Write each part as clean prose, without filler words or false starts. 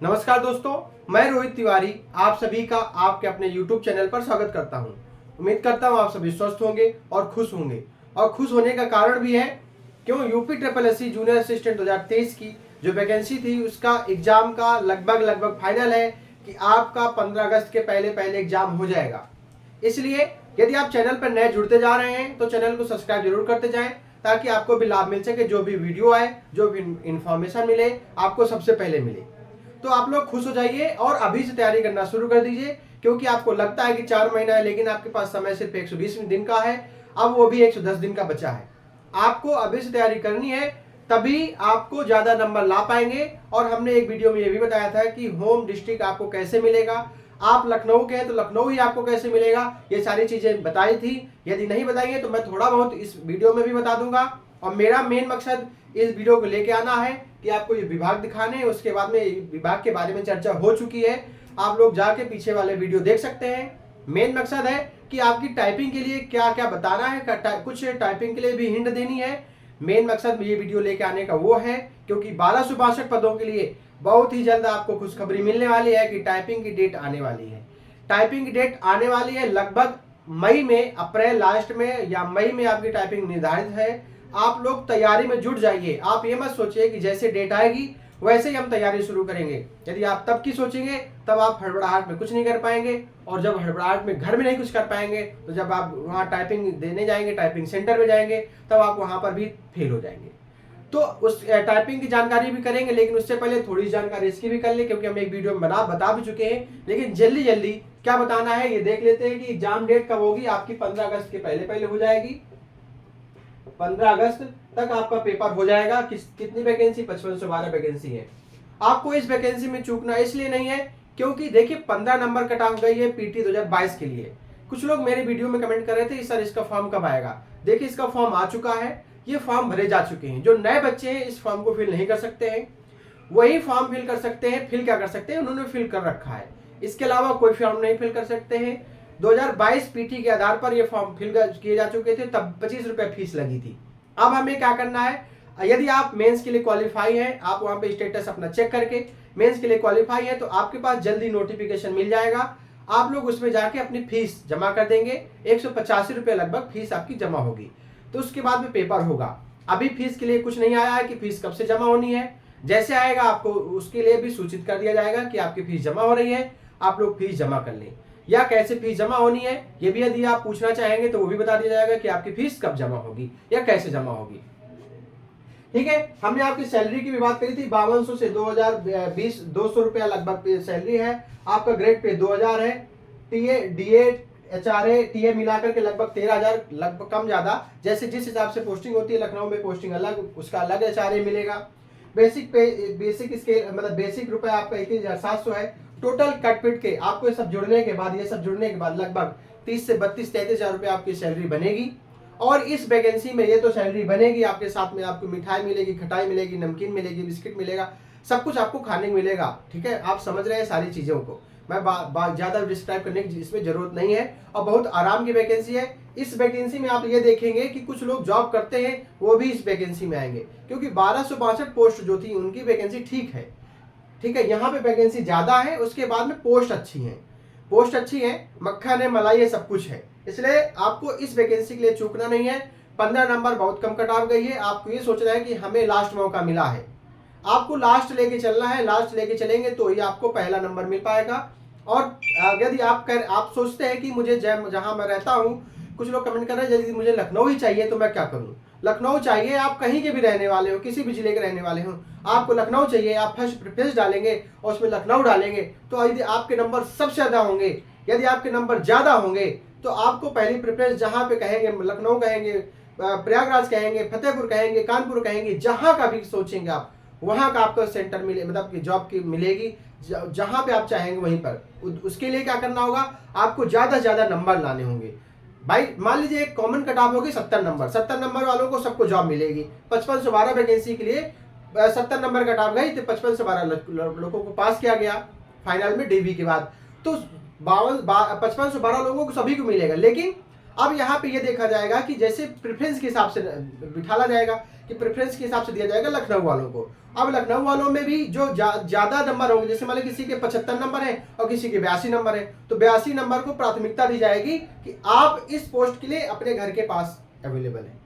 नमस्कार दोस्तों, मैं रोहित तिवारी आप सभी का आपके अपने YouTube चैनल पर स्वागत करता हूं। उम्मीद करता हूं आप सभी स्वस्थ होंगे और खुश होंगे। और खुश होने का कारण भी है क्यों, UP triple SC junior assistant 2023 की जो वैकेंसी थी उसका एग्जाम का लगभग फाइनल है कि आपका 15 अगस्त के पहले एग्जाम हो जाएगा। इसलिए यदि आप चैनल पर नए जुड़ते जा रहे हैं तो चैनल को सब्सक्राइब जरूर करते जाएं ताकि आपको भी लाभ मिल सके, जो भी वीडियो आए, जो भी इंफॉर्मेशन मिले आपको सबसे पहले मिले। तो आप लोग खुश हो जाइए और अभी से तैयारी करना शुरू कर दीजिए, क्योंकि आपको लगता है कि 4 महीना है लेकिन आपके पास समय सिर्फ 120 दिन का है, अब वो भी 110 दिन का बचा है। आपको अभी से तैयारी करनी है, तभी आपको ज्यादा नंबर ला पाएंगे। और हमने एक वीडियो में ये भी बताया था कि होम डिस्ट्रिक्ट आपको कैसे मिलेगा, आप लखनऊ के हैं तो लखनऊ ही आपको कैसे मिलेगा, ये सारी चीजें बताई थी। यदि नहीं बताएंगे तो मैं थोड़ा बहुत इस वीडियो में भी बता दूंगा। और मेरा मेन मकसद इस वीडियो को लेके आना है कि आपको ये विभाग दिखाने हैं, उसके बाद में विभाग के बारे में चर्चा हो चुकी है, आप लोग जाके पीछे वाले वीडियो देख सकते हैं। मेन मकसद है कि आपकी टाइपिंग के लिए क्या क्या बताना है, कुछ टाइपिंग के लिए भी हिंट देनी है। मेन मकसद ये वीडियो लेके आने का वो है क्योंकि 1262 पदों के लिए बहुत ही जल्द आपको खुशखबरी मिलने वाली है कि टाइपिंग की डेट आने वाली है। टाइपिंग की डेट आने वाली है लगभग मई में, अप्रैल लास्ट में या मई में आपकी टाइपिंग निर्धारित है। आप लोग तैयारी में जुट जाइए। आप ये मत सोचिए कि जैसे डेट आएगी वैसे ही हम तैयारी शुरू करेंगे। यदि आप तब की सोचेंगे तब आप हड़बड़ाहट में कुछ नहीं कर पाएंगे, और जब हड़बड़ाहट में घर में नहीं कुछ कर पाएंगे तो जब आप वहाँ टाइपिंग देने जाएंगे, टाइपिंग सेंटर में जाएंगे, तब आप वहाँ पर भी फेल हो जाएंगे। तो उस टाइपिंग की जानकारी भी करेंगे, लेकिन उससे पहले थोड़ी जानकारी इसकी भी कर ले, क्योंकि हम एक वीडियो में बता भी चुके हैं। लेकिन जल्दी जल्दी क्या बताना है ये देख लेते हैं कि एग्जाम डेट कब होगी। आपकी 15 अगस्त के पहले हो जाएगी। 15 अगस्त तक आपका पेपर हो जाएगा। कितनी वैकेंसी? 5512 वैकेंसी है। आपको इस वैकेंसी में चूकना इसलिए नहीं है क्योंकि देखिए 15 नंबर कट ऑफ गई है पीटी 2022 के लिए। कुछ लोग मेरे वीडियो में कमेंट कर रहे थे सर इसका फॉर्म कब आएगा। देखिए इसका फॉर्म आ चुका है, ये फॉर्म भरे जा चुके हैं। जो नए बच्चे हैं इस फॉर्म को फिल नहीं कर सकते हैं, वही फॉर्म फिल कर सकते हैं। फिल क्या कर सकते हैं, उन्होंने फिल कर रखा है, इसके अलावा कोई फॉर्म नहीं फिल कर सकते हैं। 2022 पीटी के आधार पर ये फॉर्म फिल किए जा चुके थे, तब 25 रुपए फीस लगी थी। अब हमें क्या करना है, यदि आप मेंस के लिए क्वालिफाई हैं, आप वहां पे स्टेटस अपना चेक करके मेंस के लिए क्वालिफाई है तो आपके पास जल्दी नोटिफिकेशन मिल जाएगा। आप लोग उसमें जाके अपनी फीस जमा कर देंगे। 185 रुपए लगभग फीस आपकी जमा होगी, तो उसके बाद में पेपर होगा। अभी फीस के लिए कुछ नहीं आया है कि फीस कब से जमा होनी है। जैसे आएगा आपको उसके लिए भी सूचित कर दिया जाएगा कि आपकी फीस जमा हो रही है, आप लोग फीस जमा कर लें। या कैसे फीस जमा होनी है ये भी यदि आप पूछना चाहेंगे तो वो भी बता दिया जाएगा कि आपकी फीस कब जमा होगी या कैसे जमा होगी। ठीक है, हमने आपकी सैलरी की भी बात करी थी। 5200 से 2020 200 रुपया लगभग सैलरी है। आपका ग्रेड पे 2000 है। टीए डीए एचआरए टीए मिलाकर के लगभग 13,000, लगभग कम ज्यादा जैसे जिस हिसाब से पोस्टिंग होती है। लखनऊ में पोस्टिंग अलग, उसका अलग एचआरए मिलेगा। बेसिक पे बेसिक स्केल मतलब बेसिक रुपए आपका 21,700 है। टोटल कटपिट के आपको ये सब जुड़ने के बाद लगभग 30 से 32-33,000 रुपए आपकी सैलरी बनेगी। और इस वैकेंसी में ये तो सैलरी बनेगी, आपके साथ में आपको मिठाई मिलेगी, खटाई मिलेगी, नमकीन मिलेगी, बिस्किट मिलेगा, सब कुछ आपको खाने को मिलेगा। ठीक है, आप समझ रहे हैं सारी चीजों को। मैं ज्यादा डिस्क्राइब करने की इसमें जरूरत नहीं है, और बहुत आराम की वैकेंसी है। इस वैकेंसी में आप ये देखेंगे कि कुछ लोग जॉब करते हैं वो भी इस वैकेंसी में आएंगे, क्योंकि 1262 पोस्ट जो थी उनकी वैकेंसी ठीक है। ठीक है, यहाँ पे वैकेंसी ज्यादा है, उसके बाद में पोस्ट अच्छी है। पोस्ट अच्छी है, मक्खन है, मलाई है, सब कुछ है। इसलिए आपको इस वैकेंसी के लिए चूकना नहीं है। 15 नंबर बहुत कम कट ऑफ गई है। आपको ये सोचना है कि हमें लास्ट मौका मिला है, आपको लास्ट लेके चलना है। लास्ट लेके चलेंगे तो ही आपको पहला नंबर मिल पाएगा। और यदि आप सोचते हैं कि मुझे जहां मैं रहता हूं, कुछ लोग कमेंट कर रहे हैं यदि मुझे लखनऊ ही चाहिए तो मैं क्या करूं। लखनऊ चाहिए, आप कहीं के भी रहने वाले हो, किसी भी जिले के रहने वाले हो, आपको लखनऊ चाहिए, आप फर्स्ट प्रेफरेंस डालेंगे और उसमें लखनऊ डालेंगे तो यदि आपके नंबर सबसे ज्यादा होंगे, यदि आपके नंबर ज्यादा होंगे तो आपको पहली प्रेफरेंस जहां पे कहेंगे, लखनऊ कहेंगे, प्रयागराज कहेंगे, फतेहपुर कहेंगे, कानपुर कहेंगे, जहां का भी सोचेंगे आप वहां का आपका सेंटर मिले, मतलब कि जॉब की मिलेगी। जहां पे आप चाहेंगे वहीं पर। उसके लिए क्या करना होगा, आपको ज्यादा से ज्यादा नंबर लाने होंगे। भाई मान लीजिए एक कॉमन कट ऑफ होगी 70 नंबर, 70 नंबर वालों को सबको जॉब मिलेगी। 5512 वैकेंसी के लिए 70 नंबर कट ऑफ गई तो 5512 लोगों को पास किया गया फाइनल में डीबी के बाद, तो 5512 लोगों को सभी को मिलेगा। लेकिन अब यहाँ पे ये देखा जाएगा कि जैसे प्रेफरेंस के हिसाब से बिठाला जाएगा कि प्रेफरेंस के हिसाब से दिया जाएगा लखनऊ वालों को। अब लखनऊ वालों में भी जो ज्यादा नंबर होंगे, जैसे मान लीजिए किसी के 75 नंबर है और किसी के 82 नंबर है, तो 82 नंबर को प्राथमिकता दी जाएगी कि आप इस पोस्ट के लिए अपने घर के पास अवेलेबल है।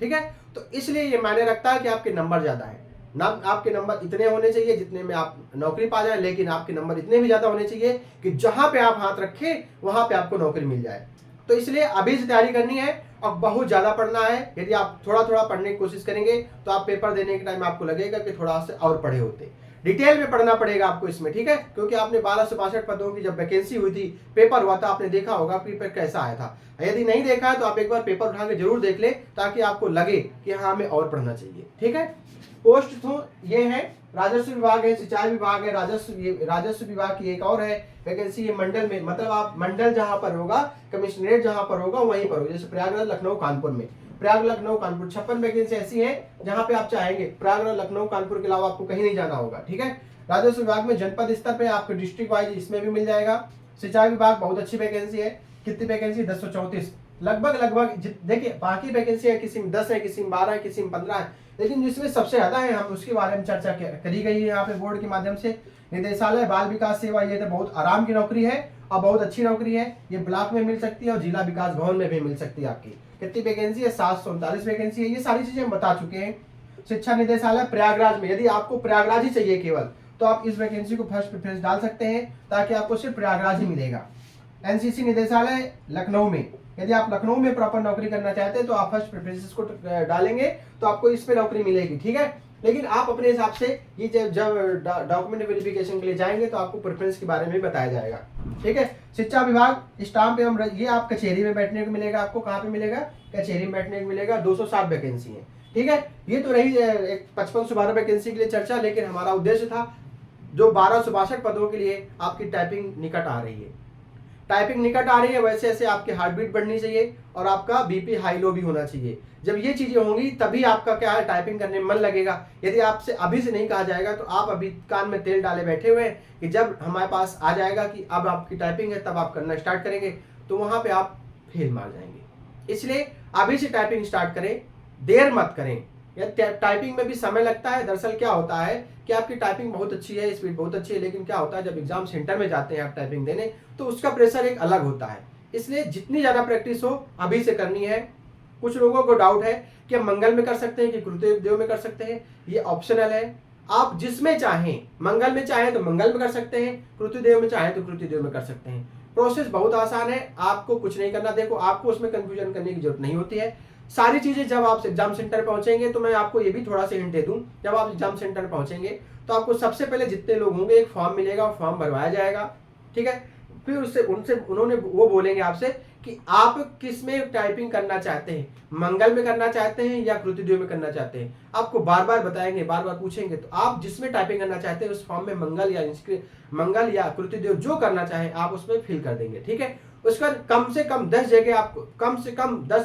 ठीक है, तो इसलिए ये मायने रखता है कि आपके नंबर ज्यादा है ना, आपके नंबर इतने होने चाहिए जितने में आप नौकरी पा जाए, लेकिन आपके नंबर इतने भी ज्यादा होने चाहिए कि जहां पे आप हाथ रखें वहां पे आपको नौकरी मिल जाए। तो इसलिए अभी से तैयारी करनी है और बहुत ज्यादा पढ़ना है। यदि आप थोड़ा थोड़ा पढ़ने की कोशिश करेंगे तो आप पेपर देने के टाइम आपको लगेगा कि थोड़ा से और पढ़े होते। डिटेल में पढ़ना पड़ेगा आपको इसमें, ठीक है, क्योंकि आपने 1262 पदों की जब वैकेंसी हुई थी, पेपर हुआ था, आपने देखा होगा पेपर कैसा आया था। यदि नहीं देखा है तो आप एक बार पेपर उठा के जरूर देख ले, ताकि आपको लगे कि हाँ हमें और पढ़ना चाहिए। ठीक है, पोस्ट तो ये है, राजस्व विभाग है, सिंचाई विभाग है, राजस्व विभाग की एक और है वैकेंसी, ये मंडल में, मतलब आप मंडल जहां पर होगा, कमिश्नरेट जहां पर होगा वहीं पर होगा। जैसे प्रयागराज, लखनऊ, कानपुर में, प्रयाग, लखनऊ, कानपुर 56 वैकेंसी ऐसी है जहां पे आप चाहेंगे प्रयागराज, लखनऊ, कानपुर के अलावा आपको कहीं नहीं जाना होगा। ठीक है, राजस्व विभाग में जनपद स्तर पे आपको डिस्ट्रिक्ट वाइज इसमें भी मिल जाएगा। सिंचाई विभाग बहुत अच्छी वैकेंसी है, कितनी वैकेंसी, 1034, लगभग देखिए बाकी वैकेंसी है, किसी में 10 है, किसी में 12 है, किसी में 15 है, लेकिन जिसमें सबसे ज्यादा है हम उसके बारे में चर्चा करी गई है यहाँ पे बोर्ड के माध्यम से। निदेशालय बाल विकास सेवा, ये तो बहुत आराम की नौकरी है और बहुत अच्छी नौकरी है, ये ब्लॉक में मिल सकती है और जिला विकास भवन में भी मिल सकती है। आपकी कितनी वैकेंसी है, 739 वैकेंसी है। ये सारी चीजें हम बता चुके हैं। शिक्षा निदेशालय प्रयागराज में, यदि आपको प्रयागराज ही चाहिए केवल, तो आप इस वैकेंसी को फर्स्ट प्रेफरेंस डाल सकते हैं, ताकि आपको सिर्फ प्रयागराज ही मिलेगा। एनसीसी निदेशालय लखनऊ में, यदि आप लखनऊ में प्रॉपर नौकरी करना चाहते हैं तो आप फर्स्ट प्रेफरेंस को डालेंगे तो आपको इसमें नौकरी मिलेगी। ठीक है, लेकिन आप अपने हिसाब से ये जब डॉक्यूमेंट वेरिफिकेशन के लिए जाएंगे तो आपको प्रेफरेंस के बारे में बताया जाएगा। ठीक है, शिक्षा विभाग स्टाम्प एवं ये आप कचहरी में बैठने को मिलेगा। आपको कहाँ पे मिलेगा, कचहरी में बैठने को मिलेगा। 207 वैकेंसी है। ठीक है, ये तो रही 5512 वैकेंसी के लिए चर्चा, लेकिन हमारा उद्देश्य था जो 1262 पदों के लिए आपकी टाइपिंग निकट आ रही है, टाइपिंग निकट आ रही है, वैसे ऐसे आपकी हार्ट बीट बढ़नी चाहिए और आपका बीपी हाई लो भी होना चाहिए। जब ये चीजें होंगी तभी आपका क्या है, टाइपिंग करने में मन लगेगा। यदि आपसे अभी से नहीं कहा जाएगा तो आप अभी कान में तेल डाले बैठे हुए हैं कि जब हमारे पास आ जाएगा कि अब आपकी टाइपिंग है तब आप करना स्टार्ट करेंगे, तो वहां पे आप फेल मार जाएंगे। इसलिए अभी से टाइपिंग स्टार्ट करें, देर मत करें। टाइपिंग में भी समय लगता है। दरअसल क्या होता है कि आपकी टाइपिंग बहुत अच्छी है, स्पीड बहुत अच्छी है, लेकिन क्या होता है जब एग्जाम सेंटर में जाते हैं आप टाइपिंग देने, तो उसका प्रेशर एक अलग होता है। इसलिए जितनी ज्यादा प्रैक्टिस हो अभी से करनी है। कुछ लोगों को डाउट है कि हम मंगल में कर सकते हैं कि गुरुदेव में कर सकते हैं, ये ऑप्शनल है। आप जिसमें चाहें, मंगल में चाहें तो मंगल में कर सकते हैं, कृतिदेव में चाहें तो कृतिदेव में कर सकते हैं। प्रोसेस बहुत आसान है, आपको कुछ नहीं करना। देखो, आपको उसमें कंफ्यूजन करने की जरूरत नहीं होती है। सारी चीजें जब आप एग्जाम सेंटर पहुंचेंगे, तो मैं आपको ये भी थोड़ा सा हिंट दे दूं, जब आप एग्जाम सेंटर पहुंचेंगे तो आपको सबसे पहले जितने लोग होंगे एक फॉर्म मिलेगा, फॉर्म भरवाया जाएगा। ठीक है, फिर उन्होंने वो बोलेंगे आपसे कि आप किस में टाइपिंग करना चाहते हैं, मंगल में करना चाहते हैं या कृतिदेव में करना चाहते हैं। आपको बार बार बताएंगे, बार बार पूछेंगे, तो आप जिसमें टाइपिंग करना चाहते हैं उस फॉर्म में मंगल या कृतिदेव जो करना चाहें आप उसमें फिल कर देंगे। ठीक है, उसका कम से कम 10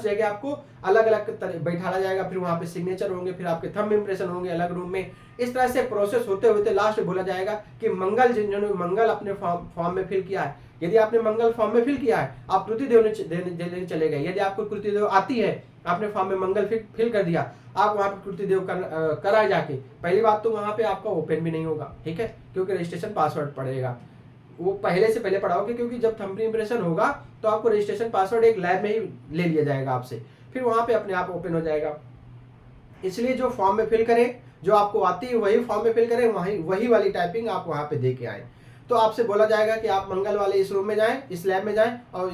जगह आपको अलग अलग बैठाया जाएगा। फिर वहां पे सिग्नेचर होंगे, फिर आपके थंब इंप्रेशन होंगे अलग रूम में। इस तरह से प्रोसेस होते होते लास्ट में बोला जाएगा कि मंगल, जिन्होंने मंगल अपने फॉर्म में फिल किया है, यदि आपने मंगल फॉर्म में फिल किया है, आप कृतिदेव देने चले गए। यदि आपको कृतिदेव आती है, आपने फॉर्म में मंगल फिल कर दिया, आप वहां पे कृतिदेव कराए जाके, पहली बात तो वहां पे आपका ओपन भी नहीं होगा। ठीक है, क्योंकि रजिस्ट्रेशन पासवर्ड पड़ेगा, वो पहले से पहले पढ़ाओगे, क्योंकि जब थंब इंप्रेशन होगा तो आपको रजिस्ट्रेशन पासवर्ड एक लैब में ही ले लिया जाएगा आपसे, फिर वहां पे अपने आप ओपन हो जाएगा। इसलिए जो फॉर्म में फिल करें, जो आपको आती है वही फॉर्म में फिल करें, वही वाली टाइपिंग आप वहां पे दे के आए। तो आपसे बोला जाएगा कि आप मंगल वाले इस रूम में जाएं, इस लैब में जाएं, और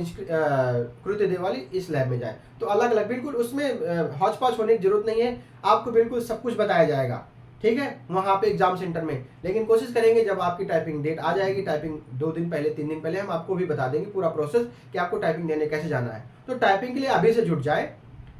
कृतिदेव वाली इस लैब में जाएं। तो अलग अलग, बिल्कुल उसमें हौच पौच होने की जरूरत नहीं है, आपको बिल्कुल सब कुछ बताया जाएगा। ठीक है, वहां पे एग्जाम सेंटर में। लेकिन कोशिश करेंगे जब आपकी टाइपिंग डेट आ जाएगी, टाइपिंग 2 दिन पहले 3 दिन पहले हम आपको भी बता देंगे पूरा प्रोसेस कि आपको टाइपिंग देने कैसे जाना है। तो टाइपिंग के लिए अभी से जुट जाए।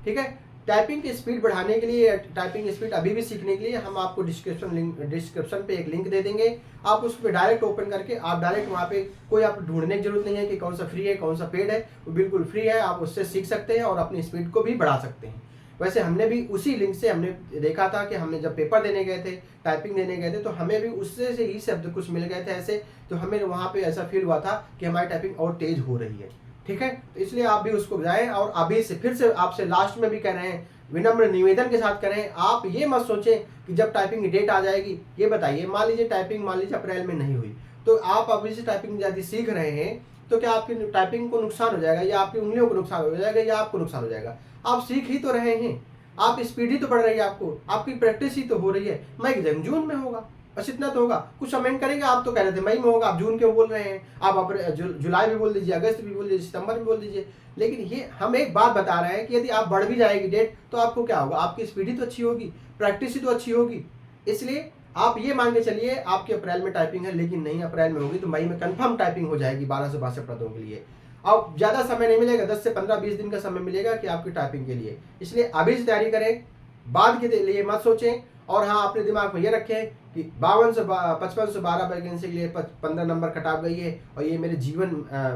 ठीक है, टाइपिंग की स्पीड बढ़ाने के लिए, टाइपिंग स्पीड अभी भी सीखने के लिए हम आपको डिस्क्रिप्शन पे एक लिंक दे देंगे। आप उस पर डायरेक्ट ओपन करके आप डायरेक्ट वहाँ पे, कोई आप ढूंढने की जरूरत नहीं है कि कौन सा फ्री है कौन सा पेड है, वो बिल्कुल फ्री है। आप उससे सीख सकते हैं और अपनी स्पीड को भी बढ़ा सकते हैं। वैसे हमने भी उसी लिंक से हमने देखा था कि हमने जब पेपर देने गए थे, टाइपिंग देने गए थे, तो हमें भी उससे से ही शब्द कुछ मिल गए थे ऐसे, तो हमें वहाँ पे ऐसा फील हुआ था कि हमारी टाइपिंग और तेज हो रही है। ठीक है, तो इसलिए आप भी उसको जाएं। और अभी से फिर से आपसे लास्ट में भी कह रहे हैं, विनम्र निवेदन के साथ करें। आप ये मत सोचें कि जब टाइपिंग की डेट आ जाएगी, ये बताइए मान लीजिए टाइपिंग मान लीजिए अप्रैल में नहीं हुई, तो आप अभी से टाइपिंग यदि सीख रहे हैं तो क्या आपकी टाइपिंग को नुकसान हो जाएगा, या आपकी उंगलियों को नुकसान हो जाएगा, या आपको नुकसान हो जाएगा? आप सीख ही तो रहे हैं, आप स्पीड ही तो बढ़ रही है, आपको आपकी प्रैक्टिस ही तो हो रही है। मई के एग्जाम जून में होगा, बस इतना तो होगा। कुछ कमेंट करेंगे, आप तो कह रहे थे मई में होगा, आप जून क्यों बोल रहे हैं? आप जुलाई भी बोल दीजिए, अगस्त भी बोल दीजिए, सितंबर भी बोल दीजिए। लेकिन ये हम एक बात बता रहे हैं कि यदि आप बढ़ भी जाएगी डेट तो आपको क्या होगा, आपकी स्पीड ही तो अच्छी होगी, प्रैक्टिस ही तो अच्छी होगी। इसलिए आप ये मान के चलिए आपकी अप्रैल में टाइपिंग है, लेकिन नहीं अप्रैल में होगी तो मई में कंफर्म टाइपिंग हो जाएगी 12 से 62 पदों के लिए। अब ज़्यादा समय नहीं मिलेगा, 10 से 15-20 दिन का समय मिलेगा कि आपकी टाइपिंग के लिए। इसलिए अभी से तैयारी करें, बाद के लिए मत सोचें। और हाँ, अपने दिमाग में ये रखें कि 52 से 55 से 12 वैकेंसी के लिए 15 नंबर कटाव गई है, और ये मेरे जीवन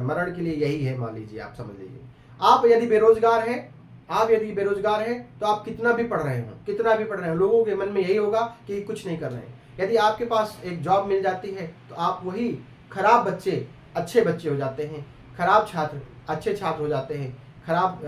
मरण के लिए यही है। मान लीजिए, आप समझ लीजिए, आप यदि बेरोजगार हैं तो आप कितना भी पढ़ रहे हो, लोगों के मन में यही होगा कि कुछ नहीं कर रहे हैं। यदि आपके पास एक जॉब मिल जाती है तो आप वही खराब बच्चे अच्छे बच्चे हो जाते हैं, खराब छात्र अच्छे छात्र हो जाते हैं, खराब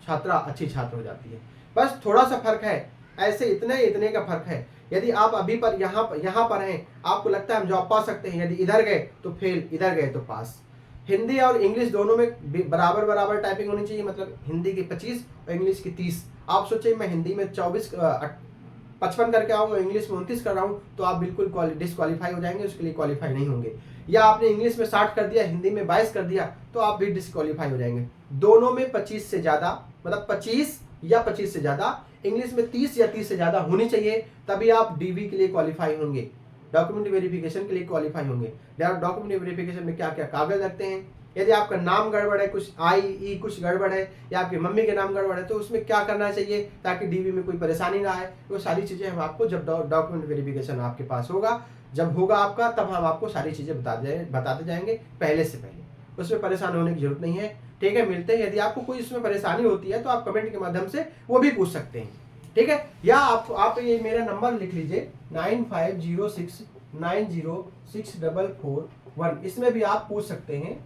छात्रा अच्छी छात्र हो जाती है। बस थोड़ा सा फर्क है, ऐसे इतने का फर्क है। यदि आप अभी पर यहाँ पर हैं, आपको लगता है हम जॉब पा सकते हैं, यदि इधर गए तो फेल, इधर गए तो पास। हिंदी और इंग्लिश दोनों में बराबर टाइपिंग होनी चाहिए, मतलब हिंदी की 25 और इंग्लिश की 30। आप सोचिए मैं हिंदी में 55 करके आऊँगा, इंग्लिश में 29 कर रहा हूँ, तो आप बिल्कुल डिस्क्वालीफाई हो जाएंगे, उसके लिए क्वालिफाई नहीं होंगे। या आपने इंग्लिश में 60 कर दिया, हिंदी में 22 कर दिया, तो आप भी डिस्क्वालीफाई हो जाएंगे। दोनों में 25 से ज़्यादा, मतलब 25 या 25 से ज़्यादा, इंग्लिश में 30 या 30 से ज़्यादा होनी चाहिए, तभी आप डीवी के लिए क्वालिफाई होंगे, डॉक्यूमेंट वेरिफिकेशन के लिए क्वालिफाई होंगे। डॉक्यूमेंट वेरिफिकेशन में क्या क्या कागज लगते हैं, यदि आपका नाम गड़बड़ है, कुछ आई कुछ गड़बड़ है, या आपकी मम्मी के नाम गड़बड़ है, तो उसमें क्या करना चाहिए ताकि डीवी में कोई परेशानी ना आए। वो सारी चीज़ें हम आपको जब डॉक्यूमेंट वेरिफिकेशन आपके पास होगा, जब होगा आपका, तब हम आपको सारी चीज़ें बताते जाएंगे पहले से पहले। उसमें परेशान होने की जरूरत नहीं है। ठीक है, मिलते हैं। यदि आपको कोई इसमें परेशानी होती है तो आप कमेंट के माध्यम से वो भी पूछ सकते हैं। ठीक है, या आप ये मेरा नंबर लिख लीजिए 9506906441, इसमें भी आप पूछ सकते हैं।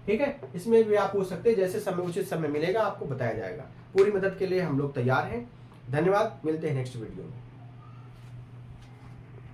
ठीक है, इसमें भी आप पूछ सकते हैं, जैसे समय उचित समय मिलेगा आपको बताया जाएगा। पूरी मदद के लिए हम लोग तैयार हैं। धन्यवाद, मिलते हैं नेक्स्ट वीडियो में।